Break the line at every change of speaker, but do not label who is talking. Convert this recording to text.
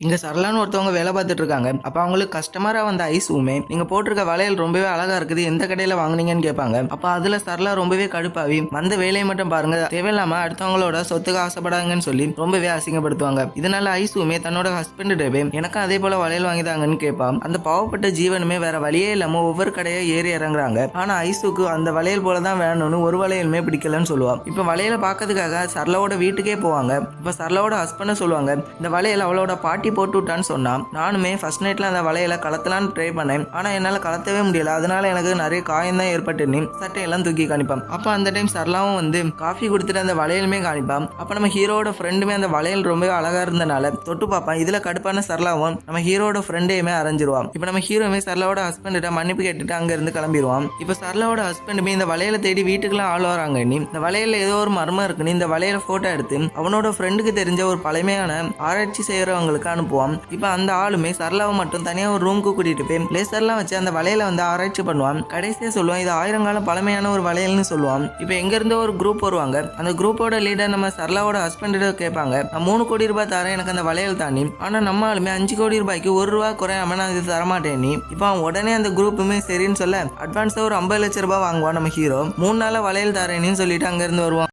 இங்க சரளான்னு ஒருத்தவங்க வேலை பார்த்துட்டு இருக்காங்க. அப்ப அவங்களுக்கு கஸ்டமரா வந்த ஐஸுமே, நீங்க போட்டிருக்க வளையல் ரொம்பவே அழகா இருக்குது, எந்த கடையில வாங்குனீங்கன்னு கேட்பாங்க. அப்ப அதுல சரளா ரொம்பவே கடுப்பாவி, வந்த வேலையை மட்டும் பாருங்க, தேவையில்லாம அடுத்தவங்களோட சொத்துக்கு ஆசைப்படாங்கன்னு சொல்லி ரொம்பவே அசிங்கப்படுத்துவாங்க. இதனால ஐஸுமே தன்னோட ஹஸ்பண்டிடவே எனக்கும் அதே போல வளையல் வாங்கிதாங்கன்னு கேட்பான். அந்த பாவப்பட்ட ஜீவனுமே வேற வழியே இல்லாம ஒவ்வொரு கடையா ஏறி இறங்குறாங்க. ஆனா ஐஸுக்கு அந்த வளையல் போலதான் வேணும்னு ஒரு வளையலுமே பிடிக்கலன்னு சொல்லுவான். இப்ப வளையல பாக்கிறதுக்காக சரளாவோட வீட்டுக்கே போவாங்க. இப்ப சரளாவோட ஹஸ்பண்ட் சொல்லுவாங்க, இந்த வளையல் அவளோட பாட்டி போட்டு விட்டான்னு சொன்னா, நானுமே ஃபர்ஸ்ட் நைட்ல அந்த வளையல கலத்தலான்னு ட்ரை பண்ணேன். ஆனா என்னால கலத்தவே முடியல, அதனால எனக்கு நிறைய காயம் தான் ஏற்பட்டுன்னு சட்டையெல்லாம் தூக்கி காணிப்பான். அப்ப அந்த டைம் சரளாவும் வந்து காஃபி கொடுத்துட்டு அந்த வளையலுமே காணிப்பான். அப்ப நம்ம ஹீரோட ஃப்ரெண்டுமே அந்த வளையல் ரொம்பவே அழகா இருந்தனால தொட்டு பார்ப்பான். இதுல கடுப்பான சரளாவும் நம்ம ஹீரோட ஃப்ரெண்டையுமே அரைஞ்சிருவான். இப்ப நம்ம ஹீரோமே சரளாவோட ஹஸ்பண்ட மன்னிப்பு கேட்டுட்டு அங்க இருந்து கிளம்பிடுவான். இப்ப சரளாவோட ஹஸ்பண்டுமே இந்த வளையலை தேடி வீட்டுக்குலாம் ஆள் வராங்க. இந்த வளையல ஏதோ ஒரு மர்மம் இருக்குன்னு இந்த வளையல போட்டோ எடுத்து அவனோட ஃப்ரெண்டுக்கு தெரிஞ்ச ஒரு பழமையான ஆராய்ச்சி செய்யறவங்களுக்கு அனுப்புவான். இப்ப அந்த ஆளுமே சரளாவை மட்டும் தனியா ஒரு ரூமுக்கு கூட்டிட்டு போய் லேசர்லாம் வச்சு அந்த வளையல வந்து ஆராய்ச்சி பண்ணுவான். கடைசியா சொல்லுவான், இது 1000 காலம் பழமையான ஒரு வளையல்னு சொல்லுவான். இப்ப எங்க இருந்தோ ஒரு குரூப் வருவாங்க. அந்த குரூப்போட லீடர் நம்ம சரளாவோட ஹஸ்பண்ட் கேட்பாங்க, நான் 3 கோடி ரூபாய் தரேன் எனக்கு அந்த வளையல் தாண்டி, ஆனா நம்ம ஆளுமே 5 கோடி ரூபாய்க்கு 1 ரூபா குறையாம நான் இது தரமாட்டேன். இப்ப அவன் உடனே அந்த குரூப்புமே சரின்னு சொல்ல அட்வான்ஸா ஒரு 50 லட்சம் ரூபாய் வாங்குவான். நம்ம ஹீரோ 3 நாளா வளையல் தரேன்னு சொல்லிட்டு அங்க இருந்து வருவான்.